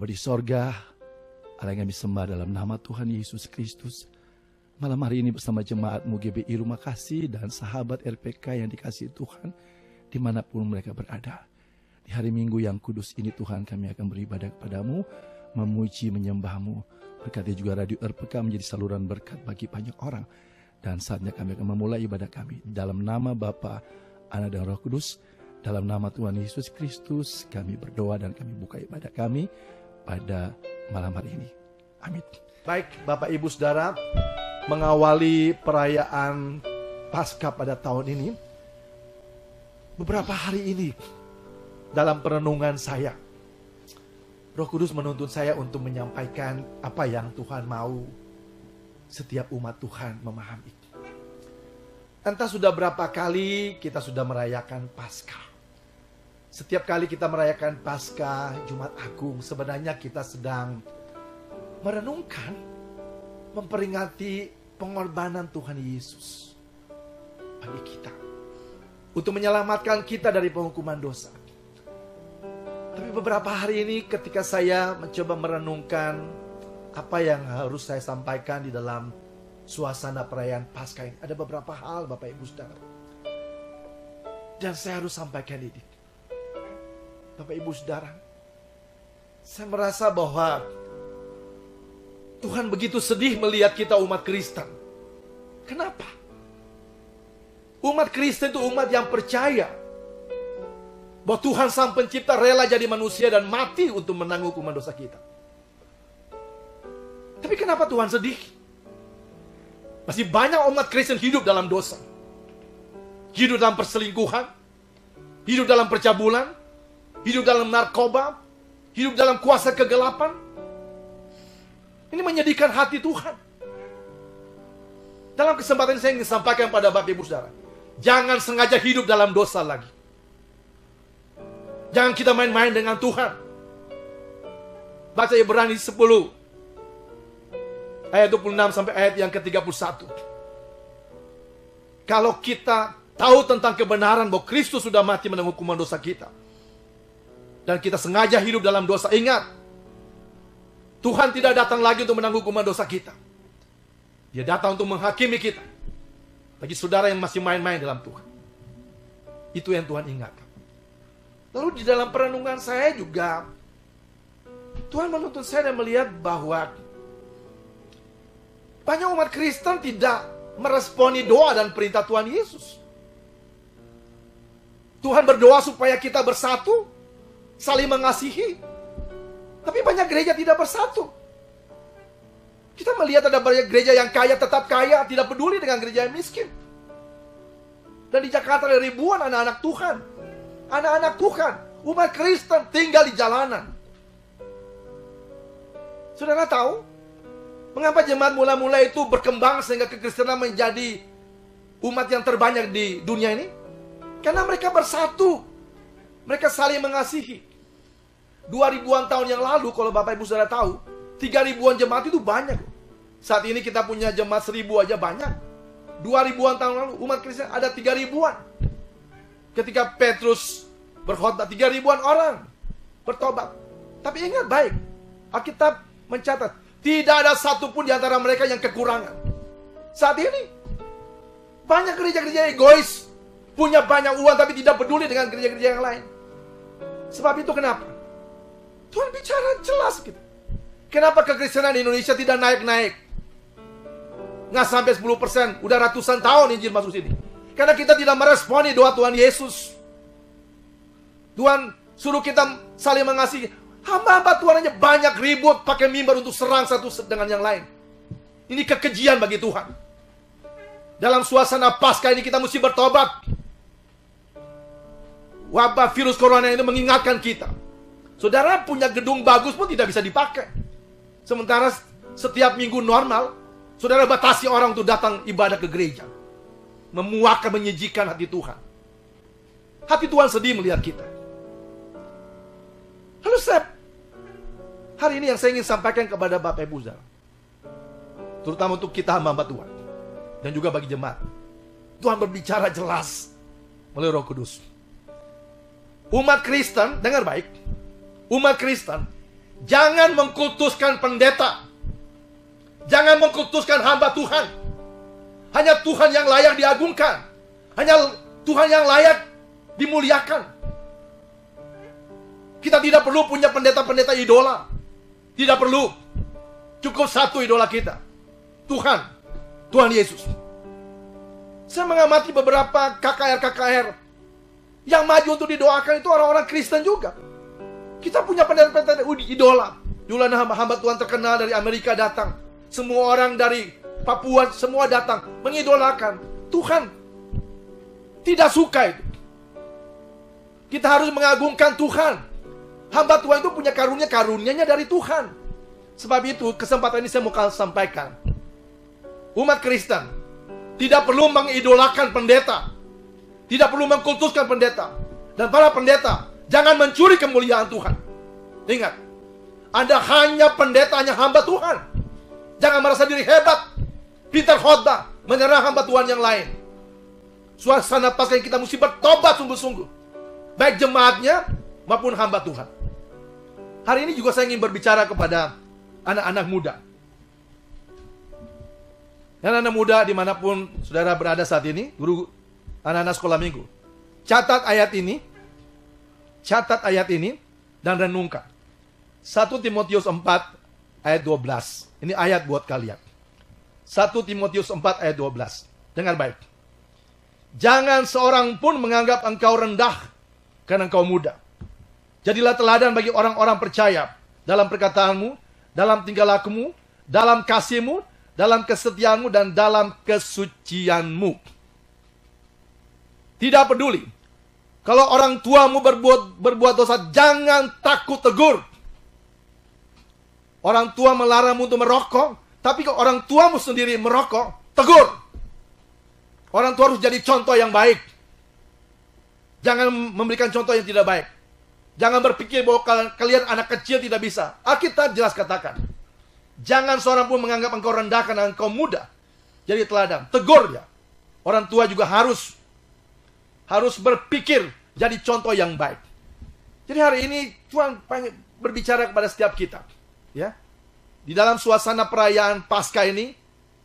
di sorga, Allah yang kami sembah dalam nama Tuhan Yesus Kristus. Malam hari ini bersama jemaatmu GBI Rumah Kasih dan sahabat RPK yang dikasihi Tuhan, dimanapun mereka berada. Di hari Minggu yang kudus ini Tuhan, kami akan beribadah kepadamu, memuji, menyembahmu. Berkati juga Radio RPK menjadi saluran berkat bagi banyak orang. Dan saatnya kami akan memulai ibadah kami. Dalam nama Bapa, Anak dan Roh Kudus, dalam nama Tuhan Yesus Kristus, kami berdoa dan kami buka ibadah kami pada malam hari ini. Amin. Baik, Bapak Ibu Saudara, mengawali perayaan Paskah pada tahun ini, beberapa hari ini dalam perenungan saya, Roh Kudus menuntun saya untuk menyampaikan apa yang Tuhan mau setiap umat Tuhan memahami. Entah sudah berapa kali kita sudah merayakan Paskah. Setiap kali kita merayakan Paskah, Jumat Agung, sebenarnya kita sedang merenungkan, memperingati pengorbanan Tuhan Yesus bagi kita, untuk menyelamatkan kita dari penghukuman dosa. Tapi beberapa hari ini ketika saya mencoba merenungkan apa yang harus saya sampaikan di dalam suasana perayaan Paskah ini, ada beberapa hal Bapak Ibu Saudara, dan saya harus sampaikan ini. Bapak Ibu Saudara, saya merasa bahwa Tuhan begitu sedih melihat kita umat Kristen. Kenapa? Umat Kristen itu umat yang percaya bahwa Tuhan Sang Pencipta rela jadi manusia dan mati untuk menanggung hukuman dosa kita. Tapi kenapa Tuhan sedih? Masih banyak umat Kristen hidup dalam dosa, hidup dalam perselingkuhan, hidup dalam percabulan, hidup dalam narkoba, hidup dalam kuasa kegelapan. Ini menyedihkan hati Tuhan. Dalam kesempatan ini saya ingin sampaikan pada Bapak Ibu Saudara, jangan sengaja hidup dalam dosa lagi. Jangan kita main-main dengan Tuhan. Baca Ibrani 10 ayat 26 sampai ayat yang ke-31. Kalau kita tahu tentang kebenaran bahwa Kristus sudah mati menanggung hukuman dosa kita, dan kita sengaja hidup dalam dosa, ingat, Tuhan tidak datang lagi untuk menanggung hukuman dosa kita. Dia datang untuk menghakimi kita. Bagi saudara yang masih main-main dalam Tuhan, itu yang Tuhan ingatkan. Lalu di dalam perenungan saya juga, Tuhan menuntun saya dan melihat bahwa banyak umat Kristen tidak meresponi doa dan perintah Tuhan Yesus. Tuhan berdoa supaya kita bersatu, saling mengasihi. Tapi banyak gereja tidak bersatu. Kita melihat ada banyak gereja yang kaya tetap kaya, tidak peduli dengan gereja yang miskin. Dan di Jakarta ada ribuan anak-anak Tuhan. Anak-anak Tuhan, umat Kristen tinggal di jalanan. Saudara tahu mengapa jemaat mula-mula itu berkembang sehingga kekristenan menjadi umat yang terbanyak di dunia ini? Karena mereka bersatu. Mereka saling mengasihi. 2000-an tahun yang lalu, kalau Bapak Ibu Saudara tahu, 3000-an jemaat itu banyak. Saat ini kita punya jemaat 1000 aja banyak. 2000-an tahun lalu umat Kristen ada 3000-an. Ketika Petrus berkhotbah, 3000-an orang bertobat. Tapi ingat baik, Alkitab mencatat tidak ada satupun di antara mereka yang kekurangan. Saat ini banyak gereja-gereja egois, punya banyak uang tapi tidak peduli dengan gereja-gereja yang lain. Sebab itu kenapa? Tuhan bicara jelas gitu. Kenapa kekristenan di Indonesia tidak naik-naik? Nggak sampai 10%, udah ratusan tahun Injil masuk sini. Karena kita tidak meresponi doa Tuhan Yesus. Tuhan suruh kita saling mengasihi. Hamba-hamba Tuhan aja banyak ribut pakai mimbar untuk serang satu dengan yang lain. Ini kekejian bagi Tuhan. Dalam suasana Paskah ini kita mesti bertobat. Wabah virus corona ini mengingatkan kita. Saudara punya gedung bagus pun tidak bisa dipakai. Sementara setiap minggu normal, saudara batasi orang untuk datang ibadah ke gereja. Memuakkan, menyajikan hati Tuhan. Hati Tuhan sedih melihat kita. Lalu hari ini yang saya ingin sampaikan kepada Bapak Ibu Saudara, terutama untuk kita hamba-hamba Tuhan, dan juga bagi jemaat, Tuhan berbicara jelas melalui Roh Kudus. Umat Kristen, dengar baik, umat Kristen Jangan mengkultuskan pendeta. Jangan mengkultuskan hamba Tuhan. Hanya Tuhan yang layak diagungkan. Hanya Tuhan yang layak dimuliakan. Kita tidak perlu punya pendeta-pendeta idola. Tidak perlu. Cukup satu idola kita. Tuhan Yesus. Saya mengamati beberapa KKR yang maju untuk didoakan itu orang-orang Kristen juga. Kita punya pendeta-pendeta idola. Dulu hamba Tuhan terkenal dari Amerika datang. Semua orang dari Papua semua datang mengidolakan. Tuhan tidak suka itu. Kita harus mengagungkan Tuhan. Hamba Tuhan itu punya karunia-karunianya dari Tuhan. Sebab itu kesempatan ini saya mau sampaikan. Umat Kristen tidak perlu mengidolakan pendeta. Tidak perlu mengkultuskan pendeta. Dan para pendeta, jangan mencuri kemuliaan Tuhan. Ingat, Anda hanya pendeta, hanya hamba Tuhan. Jangan merasa diri hebat, pintar khotbah, menyerang hamba Tuhan yang lain. Suasana Paskah kita mesti bertobat sungguh-sungguh. Baik jemaatnya maupun hamba Tuhan. Hari ini juga saya ingin berbicara kepada anak-anak muda. Dan anak muda dimanapun saudara berada saat ini, guru anak-anak sekolah minggu, catat ayat ini dan renungkan. 1 Timotius 4 ayat 12. Ini ayat buat kalian. 1 Timotius 4 ayat 12. Dengar baik. Jangan seorang pun menganggap engkau rendah karena engkau muda. Jadilah teladan bagi orang-orang percaya dalam perkataanmu, dalam tingkah lakumu, dalam kasihmu, dalam kesetiaanmu, dan dalam kesucianmu. Tidak peduli. Kalau orang tuamu berbuat dosa, jangan takut tegur. Orang tua melarangmu untuk merokok, tapi kalau orang tuamu sendiri merokok, tegur. Orang tua harus jadi contoh yang baik. Jangan memberikan contoh yang tidak baik. Jangan berpikir bahwa kalian anak kecil tidak bisa. Alkitab jelas katakan, jangan seorang pun menganggap engkau rendah karena engkau muda. Jadi teladan, tegur dia. Orang tua juga harus berpikir jadi contoh yang baik. Jadi hari ini Tuhan pengen berbicara kepada setiap kita, ya. Di dalam suasana perayaan Paskah ini,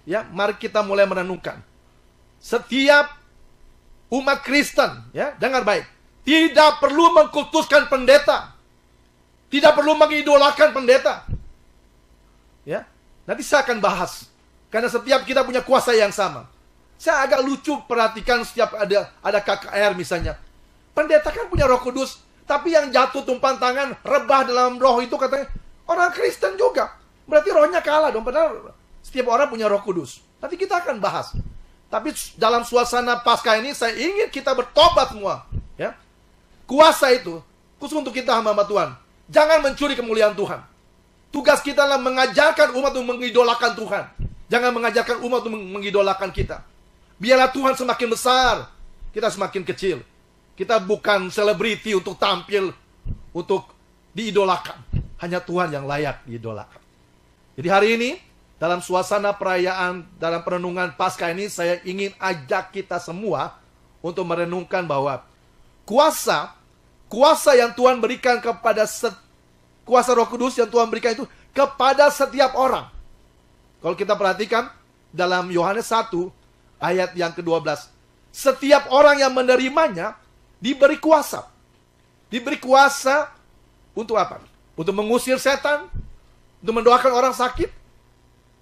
ya, mari kita mulai merenungkan. Setiap umat Kristen, ya, dengar baik, tidak perlu mengkultuskan pendeta. Tidak perlu mengidolakan pendeta. Ya, nanti saya akan bahas. Karena setiap kita punya kuasa yang sama. Saya agak lucu perhatikan setiap ada KKR misalnya. Pendeta kan punya Roh Kudus, tapi yang jatuh tumpang tangan, rebah dalam roh itu katanya orang Kristen juga. Berarti rohnya kalah dong, padahal setiap orang punya Roh Kudus. Nanti kita akan bahas. Tapi dalam suasana Paskah ini saya ingin kita bertobat semua, ya. Kuasa itu khusus untuk kita hamba Tuhan. Jangan mencuri kemuliaan Tuhan. Tugas kita adalah mengajarkan umat untuk mengidolakan Tuhan. Jangan mengajarkan umat untuk mengidolakan kita. Biarlah Tuhan semakin besar, kita semakin kecil. Kita bukan selebriti untuk tampil, untuk diidolakan. Hanya Tuhan yang layak diidolakan. Jadi hari ini, dalam suasana perayaan, dalam perenungan Paskah ini, saya ingin ajak kita semua untuk merenungkan bahwa kuasa yang Tuhan berikan kepada kuasa Roh Kudus yang Tuhan berikan itu kepada setiap orang. Kalau kita perhatikan dalam Yohanes 1 ayat yang ke-12, setiap orang yang menerimanya diberi kuasa. Diberi kuasa untuk apa? Untuk mengusir setan, untuk mendoakan orang sakit.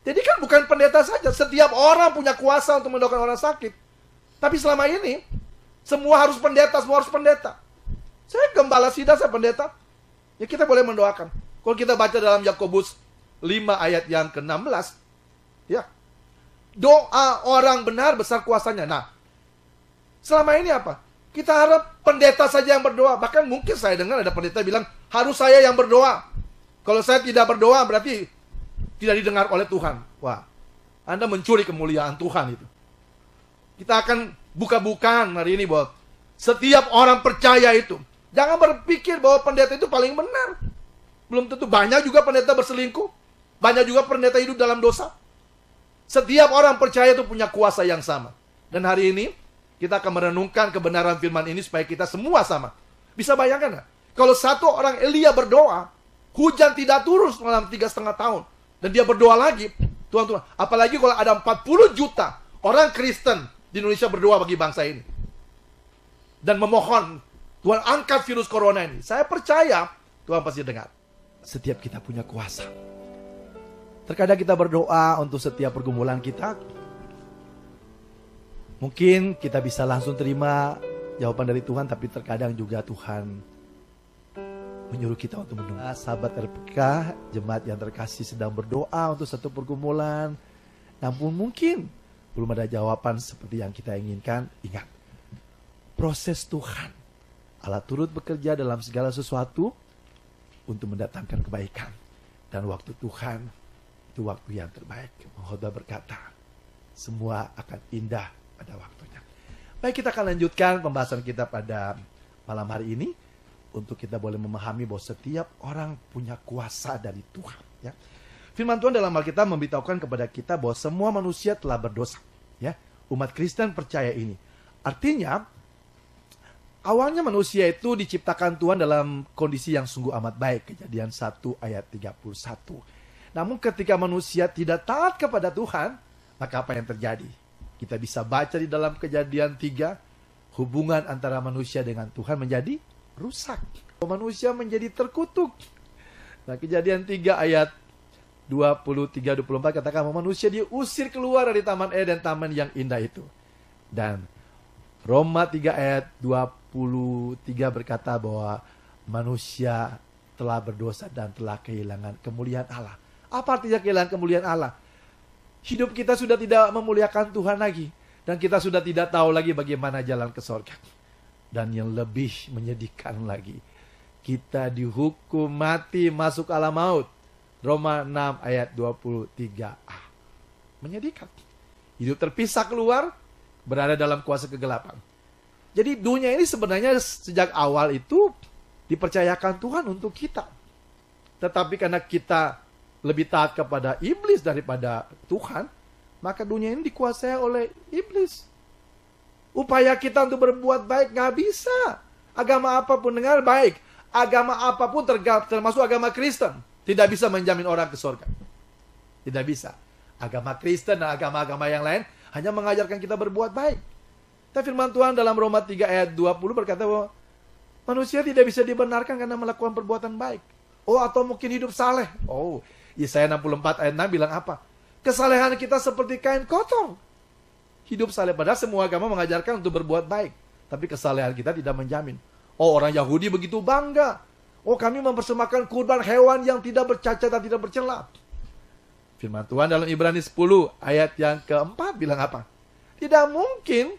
Jadi kan bukan pendeta saja, setiap orang punya kuasa untuk mendoakan orang sakit. Tapi selama ini semua harus pendeta, semua harus pendeta. Saya gembala sidang, saya pendeta. Ya kita boleh mendoakan. Kalau kita baca dalam Yakobus 5 ayat yang ke-16, ya, doa orang benar besar kuasanya. Nah, selama ini apa? Kita harap pendeta saja yang berdoa. Bahkan mungkin saya dengar ada pendeta bilang, harus saya yang berdoa. Kalau saya tidak berdoa berarti tidak didengar oleh Tuhan. Wah, Anda mencuri kemuliaan Tuhan itu. Kita akan buka-bukaan hari ini bahwa setiap orang percaya itu. Jangan berpikir bahwa pendeta itu paling benar. Belum tentu, banyak juga pendeta berselingkuh. Banyak juga pendeta hidup dalam dosa. Setiap orang percaya itu punya kuasa yang sama. Dan hari ini kita akan merenungkan kebenaran firman ini supaya kita semua sama. Bisa bayangkan nggak? Kalau satu orang Elia berdoa, Hujan tidak turun selama 3,5 tahun. Dan dia berdoa lagi. Tuhan, apalagi kalau ada 40 juta orang Kristen di Indonesia berdoa bagi bangsa ini. Dan memohon, Tuhan angkat virus corona ini. Saya percaya Tuhan pasti dengar. Setiap kita punya kuasa. Terkadang kita berdoa untuk setiap pergumulan kita. Mungkin kita bisa langsung terima jawaban dari Tuhan, tapi terkadang juga Tuhan menyuruh kita untuk menunggu. Sahabat RPK, jemaat yang terkasih sedang berdoa untuk satu pergumulan. Namun mungkin belum ada jawaban seperti yang kita inginkan. Ingat, proses Tuhan. Allah turut bekerja dalam segala sesuatu untuk mendatangkan kebaikan. Dan waktu Tuhan itu waktu yang terbaik. Pengkhotbah berkata, semua akan indah pada waktunya. Baik, kita akan lanjutkan pembahasan kita pada malam hari ini. Untuk kita boleh memahami bahwa setiap orang punya kuasa dari Tuhan. Ya. Firman Tuhan dalam Alkitab memberitahukan kepada kita bahwa semua manusia telah berdosa. Ya. Umat Kristen percaya ini. Artinya, awalnya manusia itu diciptakan Tuhan dalam kondisi yang sungguh amat baik. Kejadian 1 ayat 31. Namun ketika manusia tidak taat kepada Tuhan, maka apa yang terjadi? Kita bisa baca di dalam Kejadian 3, hubungan antara manusia dengan Tuhan menjadi rusak. Manusia menjadi terkutuk. Nah, Kejadian 3 ayat 23-24 katakan manusia diusir keluar dari Taman Eden, taman yang indah itu. Dan Roma 3 ayat 23 berkata bahwa manusia telah berdosa dan telah kehilangan kemuliaan Allah. Apa artinya kehilangan kemuliaan Allah? Hidup kita sudah tidak memuliakan Tuhan lagi. Dan kita sudah tidak tahu lagi bagaimana jalan ke surga. Dan yang lebih menyedihkan lagi, kita dihukum mati masuk alam maut. Roma 6 ayat 23a. Menyedihkan. Hidup terpisah keluar, berada dalam kuasa kegelapan. Jadi dunia ini sebenarnya sejak awal itu dipercayakan Tuhan untuk kita. Tetapi karena kita lebih taat kepada iblis daripada Tuhan, maka dunia ini dikuasai oleh iblis. Upaya kita untuk berbuat baik gak bisa. Agama apapun dengar baik. Agama apapun termasuk agama Kristen, tidak bisa menjamin orang ke surga. Tidak bisa. Agama Kristen dan agama-agama yang lain hanya mengajarkan kita berbuat baik. Tapi firman Tuhan dalam Roma 3 ayat 20 berkata bahwa manusia tidak bisa dibenarkan karena melakukan perbuatan baik. Oh, atau mungkin hidup saleh. Oh, Yesaya 64 ayat 6 bilang apa? Kesalehan kita seperti kain kotor. Hidup saleh, padahal semua agama mengajarkan untuk berbuat baik. Tapi kesalehan kita tidak menjamin. Oh, orang Yahudi begitu bangga. Oh, kami mempersembahkan kurban hewan yang tidak bercacat dan tidak bercela. Firman Tuhan dalam Ibrani 10 ayat yang keempat bilang apa? Tidak mungkin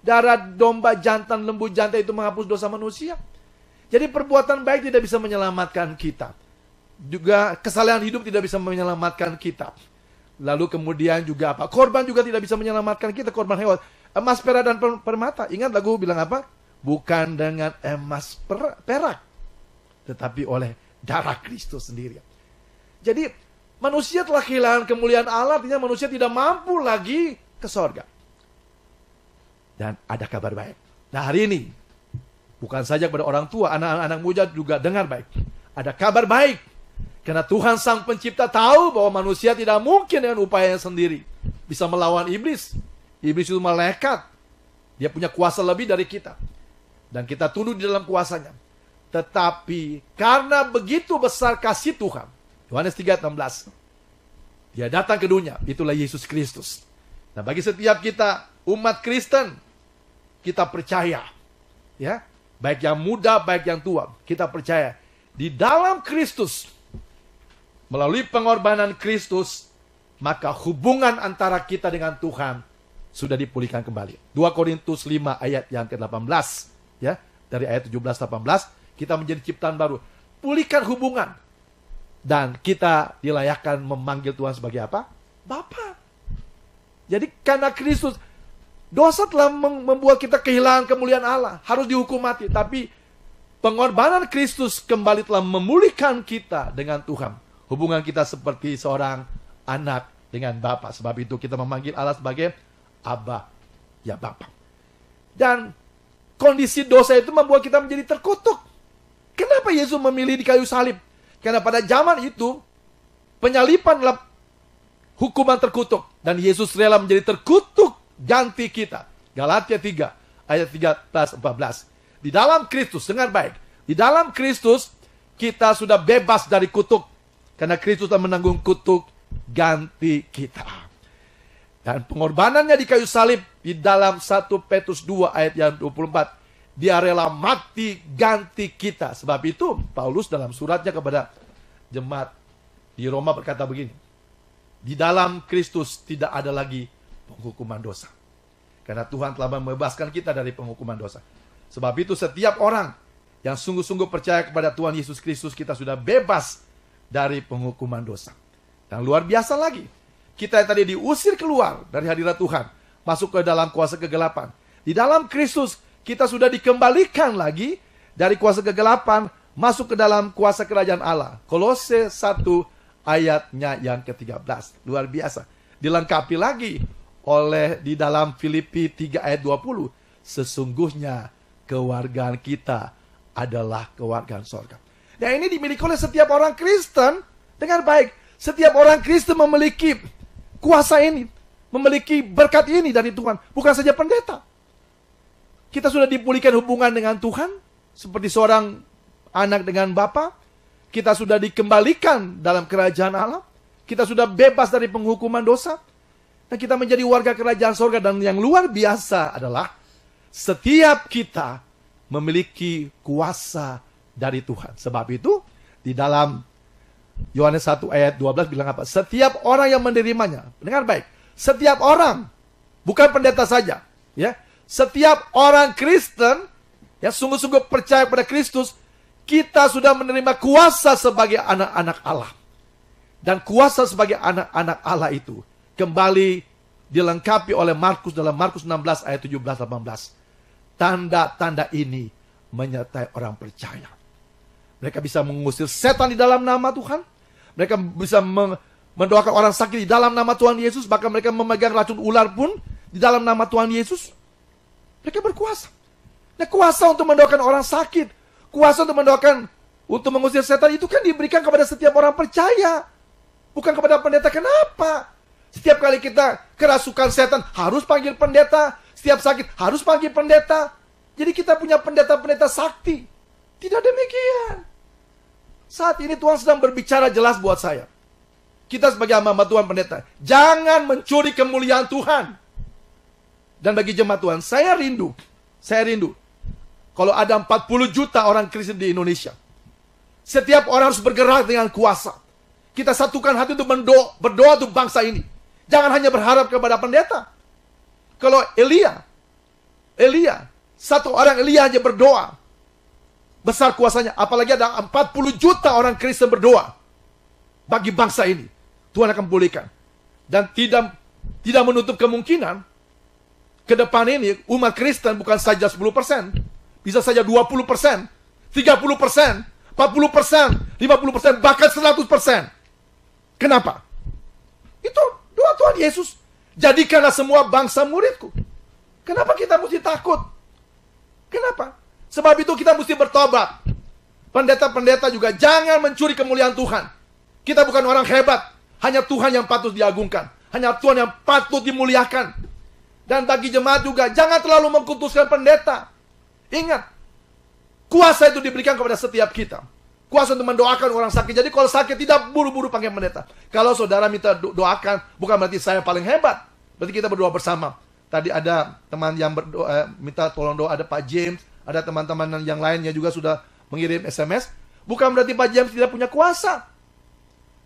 darah domba jantan, lembu jantan itu menghapus dosa manusia. Jadi perbuatan baik tidak bisa menyelamatkan kita. Juga kesalehan hidup tidak bisa menyelamatkan kita. Lalu kemudian juga apa? Korban juga tidak bisa menyelamatkan kita, korban hewan. Emas, perak, dan permata. Ingat lagu bilang apa? Bukan dengan emas perak, tetapi oleh darah Kristus sendiri. Jadi manusia telah kehilangan kemuliaan Allah, artinya manusia tidak mampu lagi ke sorga. Dan ada kabar baik. Nah, hari ini, bukan saja kepada orang tua, anak-anak muda juga dengar baik. Ada kabar baik. Karena Tuhan Sang Pencipta tahu bahwa manusia tidak mungkin dengan upayanya sendiri bisa melawan iblis. Iblis itu malaikat. Dia punya kuasa lebih dari kita. Dan kita tunduk di dalam kuasanya. Tetapi karena begitu besar kasih Tuhan. Yohanes 3:16. Dia datang ke dunia. Itulah Yesus Kristus. Nah, bagi setiap kita umat Kristen, kita percaya. Ya, baik yang muda, baik yang tua. Kita percaya. Di dalam Kristus, melalui pengorbanan Kristus, maka hubungan antara kita dengan Tuhan sudah dipulihkan kembali. 2 Korintus 5 ayat yang ke-18. Ya, dari ayat 17-18, kita menjadi ciptaan baru. Pulihkan hubungan. Dan kita dilayakkan memanggil Tuhan sebagai apa? Bapa. Jadi karena Kristus, dosa telah membuat kita kehilangan kemuliaan Allah. Harus dihukum mati. Tapi pengorbanan Kristus kembali telah memulihkan kita dengan Tuhan. Hubungan kita seperti seorang anak dengan Bapa. Sebab itu kita memanggil Allah sebagai Abba, ya Bapa. Dan kondisi dosa itu membuat kita menjadi terkutuk. Kenapa Yesus memilih di kayu salib? Karena pada zaman itu, penyalipan adalah hukuman terkutuk. Dan Yesus rela menjadi terkutuk ganti kita. Galatia 3 ayat 13-14. Di dalam Kristus, dengar baik. Di dalam Kristus, kita sudah bebas dari kutuk. Karena Kristus telah menanggung kutuk ganti kita. Dan pengorbanannya di kayu salib, di dalam 1 Petrus 2 ayat yang 24. Dia rela mati ganti kita. Sebab itu, Paulus dalam suratnya kepada jemaat di Roma berkata begini. Di dalam Kristus tidak ada lagi penghukuman dosa. Karena Tuhan telah membebaskan kita dari penghukuman dosa. Sebab itu setiap orang yang sungguh-sungguh percaya kepada Tuhan Yesus Kristus, kita sudah bebas dari penghukuman dosa. Dan luar biasa lagi, kita yang tadi diusir keluar dari hadirat Tuhan, masuk ke dalam kuasa kegelapan. Di dalam Kristus, kita sudah dikembalikan lagi dari kuasa kegelapan, masuk ke dalam kuasa kerajaan Allah. Kolose 1 ayatnya yang ke-13. Luar biasa. Dilengkapi lagi oleh di dalam Filipi 3 ayat 20. Sesungguhnya kewargaan kita adalah kewargaan sorga. Dan ini dimiliki oleh setiap orang Kristen. Dengar baik, setiap orang Kristen memiliki kuasa ini, memiliki berkat ini dari Tuhan. Bukan saja pendeta. Kita sudah dipulihkan hubungan dengan Tuhan, seperti seorang anak dengan bapa. Kita sudah dikembalikan dalam kerajaan Allah. Kita sudah bebas dari penghukuman dosa. Dan kita menjadi warga kerajaan sorga. Dan yang luar biasa adalah setiap kita memiliki kuasa dari Tuhan. Sebab itu, di dalam Yohanes 1 ayat 12 bilang apa? Setiap orang yang menerimanya. Dengar baik. Setiap orang. Bukan pendeta saja. Ya. Setiap orang Kristen yang sungguh-sungguh percaya pada Kristus, kita sudah menerima kuasa sebagai anak-anak Allah. Dan kuasa sebagai anak-anak Allah itu kembali dilengkapi oleh Markus dalam Markus 16 ayat 17-18. Tanda-tanda ini menyertai orang percaya. Mereka bisa mengusir setan di dalam nama Tuhan. Mereka bisa mendoakan orang sakit di dalam nama Tuhan Yesus. Bahkan mereka memegang racun ular pun di dalam nama Tuhan Yesus. Mereka berkuasa. Nah, kuasa untuk mendoakan orang sakit, kuasa untuk mendoakan, untuk mengusir setan itu kan diberikan kepada setiap orang percaya. Bukan kepada pendeta. Kenapa? Setiap kali kita kerasukan setan, harus panggil pendeta. Setiap sakit, harus panggil pendeta. Jadi kita punya pendeta-pendeta sakti. Tidak demikian. Saat ini Tuhan sedang berbicara jelas buat saya. Kita sebagai hamba Tuhan pendeta, jangan mencuri kemuliaan Tuhan. Dan bagi jemaat Tuhan, saya rindu. Kalau ada 40 juta orang Kristen di Indonesia, setiap orang harus bergerak dengan kuasa. Kita satukan hati untuk berdoa untuk bangsa ini. Jangan hanya berharap kepada pendeta. Kalau Elia, satu orang Elia aja berdoa, besar kuasanya. Apalagi ada 40 juta orang Kristen berdoa bagi bangsa ini, Tuhan akan pulihkan. Dan tidak menutup kemungkinan ke depan ini umat Kristen bukan saja 10%, bisa saja 20%, 30%, 40%, 50%, bahkan 100%. Kenapa? Itu doa Tuhan Yesus. Jadikanlah semua bangsa muridku. Kenapa kita mesti takut? Kenapa? Sebab itu kita mesti bertobat. Pendeta-pendeta juga jangan mencuri kemuliaan Tuhan. Kita bukan orang hebat. Hanya Tuhan yang patut diagungkan. Hanya Tuhan yang patut dimuliakan. Dan bagi jemaat juga, jangan terlalu mengkultuskan pendeta. Ingat, kuasa itu diberikan kepada setiap kita. Kuasa untuk mendoakan orang sakit. Jadi kalau sakit tidak buru-buru panggil pendeta. Kalau saudara minta doakan, bukan berarti saya paling hebat. Berarti kita berdoa bersama. Tadi ada teman yang berdoa, minta tolong doa, ada Pak James. Ada teman-teman yang lainnya juga sudah mengirim SMS. Bukan berarti Pak James tidak punya kuasa.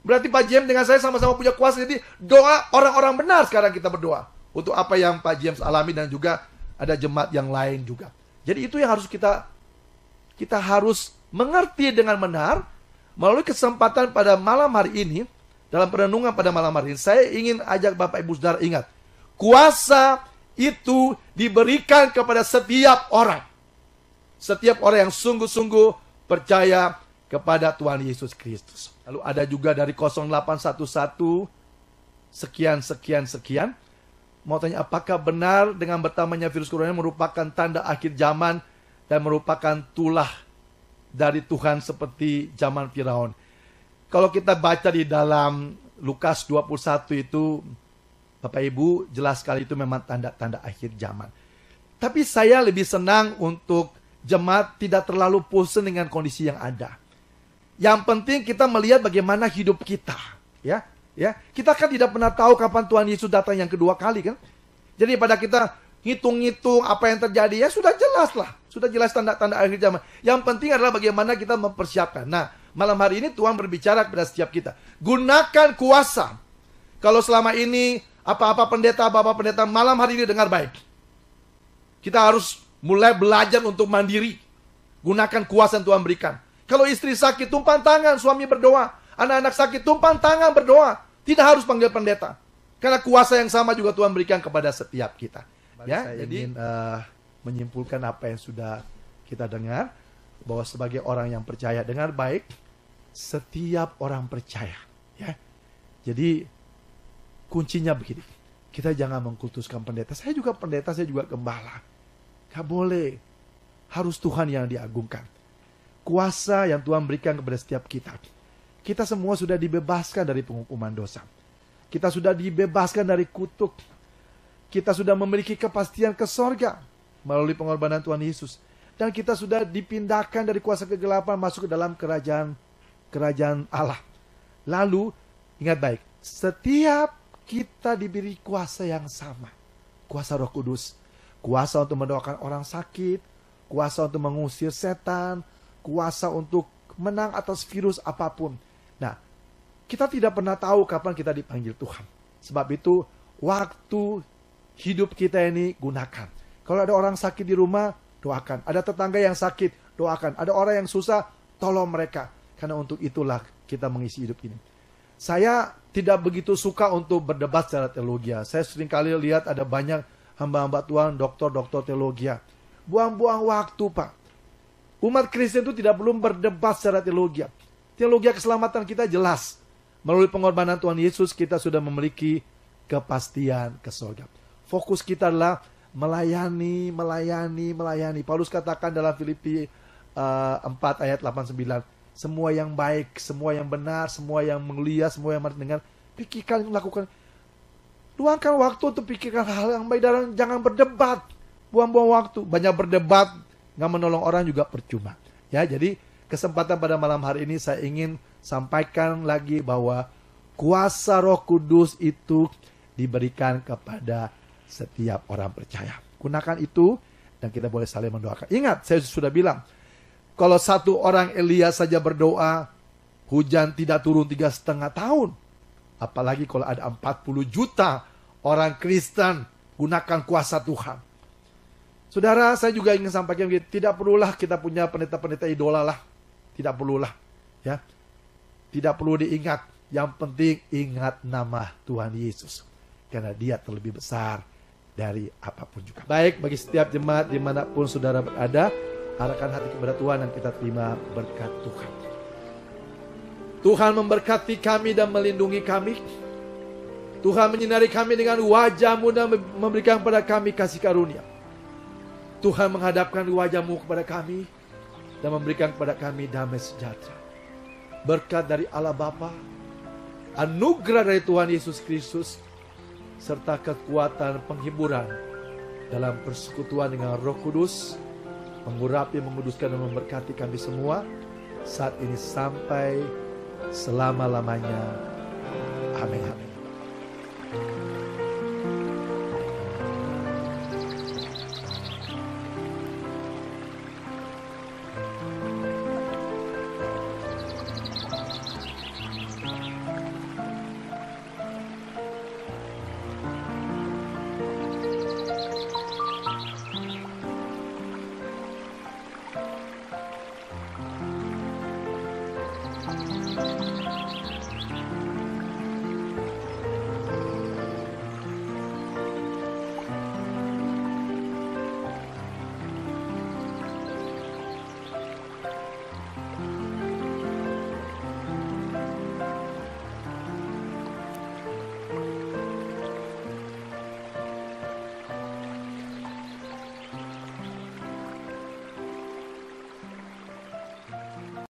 Berarti Pak James dengan saya sama-sama punya kuasa. Jadi doa orang-orang benar sekarang kita berdoa. Untuk apa yang Pak James alami dan juga ada jemaat yang lain juga. Jadi itu yang harus kita harus mengerti dengan benar. Melalui kesempatan pada malam hari ini, dalam perenungan pada malam hari ini, saya ingin ajak Bapak Ibu Saudara ingat. Kuasa itu diberikan kepada setiap orang. Setiap orang yang sungguh-sungguh percaya kepada Tuhan Yesus Kristus. Lalu ada juga dari 0811 sekian. Mau tanya, apakah benar dengan bertambahnya virus corona merupakan tanda akhir zaman dan merupakan tulah dari Tuhan seperti zaman Firaun? Kalau kita baca di dalam Lukas 21 itu, Bapak Ibu, jelas sekali itu memang tanda-tanda akhir zaman. Tapi saya lebih senang untuk jemaat tidak terlalu pusing dengan kondisi yang ada. Yang penting kita melihat bagaimana hidup kita, ya. Kita kan tidak pernah tahu kapan Tuhan Yesus datang yang kedua kali, kan? Jadi pada kita ngitung-ngitung apa yang terjadi, ya sudah jelas lah. Sudah jelas tanda-tanda akhir zaman. Yang penting adalah bagaimana kita mempersiapkan. Nah, malam hari ini Tuhan berbicara kepada setiap kita. Gunakan kuasa. Kalau selama ini apa-apa pendeta, bapak pendeta, malam hari ini dengar baik. Kita harus mulai belajar untuk mandiri. Gunakan kuasa yang Tuhan berikan. Kalau istri sakit, tumpang tangan, suami berdoa. Anak-anak sakit, tumpang tangan, berdoa. Tidak harus panggil pendeta. Karena kuasa yang sama juga Tuhan berikan kepada setiap kita. Ya, saya ingin menyimpulkan apa yang sudah kita dengar. Bahwa sebagai orang yang percaya, dengar baik. Setiap orang percaya. Ya. Jadi kuncinya begini. Kita jangan mengkultuskan pendeta. Saya juga pendeta, saya juga gembala. Gak boleh. Harus Tuhan yang diagungkan. Kuasa yang Tuhan berikan kepada setiap kita. Kita semua sudah dibebaskan dari penghukuman dosa. Kita sudah dibebaskan dari kutuk. Kita sudah memiliki kepastian ke sorga melalui pengorbanan Tuhan Yesus. Dan kita sudah dipindahkan dari kuasa kegelapan masuk ke dalam kerajaan Allah. Lalu, ingat baik, setiap kita diberi kuasa yang sama. Kuasa Roh Kudus. Kuasa untuk mendoakan orang sakit. Kuasa untuk mengusir setan. Kuasa untuk menang atas virus apapun. Nah, kita tidak pernah tahu kapan kita dipanggil Tuhan. Sebab itu, waktu hidup kita ini gunakan. Kalau ada orang sakit di rumah, doakan. Ada tetangga yang sakit, doakan. Ada orang yang susah, tolong mereka. Karena untuk itulah kita mengisi hidup ini. Saya tidak begitu suka untuk berdebat secara teologi. Saya seringkali lihat ada banyak hamba-hamba Tuhan, doktor-doktor teologi. Buang-buang waktu, Pak. Umat Kristen itu tidak perlu berdebat secara teologi. Teologi keselamatan kita jelas. Melalui pengorbanan Tuhan Yesus kita sudah memiliki kepastian ke surga. Fokus kita adalah melayani. Paulus katakan dalam Filipi 4 ayat 89. Semua yang baik, semua yang benar, semua yang mulia, semua yang mendengar. Pikirkan, lakukan. Luangkan waktu untuk pikirkan hal yang baik dan jangan berdebat. Buang-buang waktu. Banyak berdebat, nggak menolong orang juga percuma. Ya, jadi kesempatan pada malam hari ini saya ingin sampaikan lagi bahwa kuasa Roh Kudus itu diberikan kepada setiap orang percaya. Gunakan itu dan kita boleh saling mendoakan. Ingat, saya sudah bilang, kalau satu orang Elia saja berdoa, hujan tidak turun 3,5 tahun. Apalagi kalau ada 40 juta orang Kristen, gunakan kuasa Tuhan. Saudara, saya juga ingin sampaikan, tidak perlulah kita punya pendeta-pendeta idola lah. Tidak perlulah, ya. Tidak perlu diingat. Yang penting ingat nama Tuhan Yesus. Karena dia terlebih besar dari apapun juga. Baik, bagi setiap jemaat dimanapun saudara berada, arahkan hati kepada Tuhan dan kita terima berkat Tuhan. Tuhan memberkati kami dan melindungi kami. Tuhan menyinari kami dengan wajah-Mu dan memberikan kepada kami kasih karunia. Tuhan menghadapkan wajah-Mu kepada kami dan memberikan kepada kami damai sejahtera. Berkat dari Allah Bapa, anugerah dari Tuhan Yesus Kristus, serta kekuatan penghiburan dalam persekutuan dengan Roh Kudus, mengurapi, menguduskan dan memberkati kami semua saat ini sampai selama-lamanya. Amin.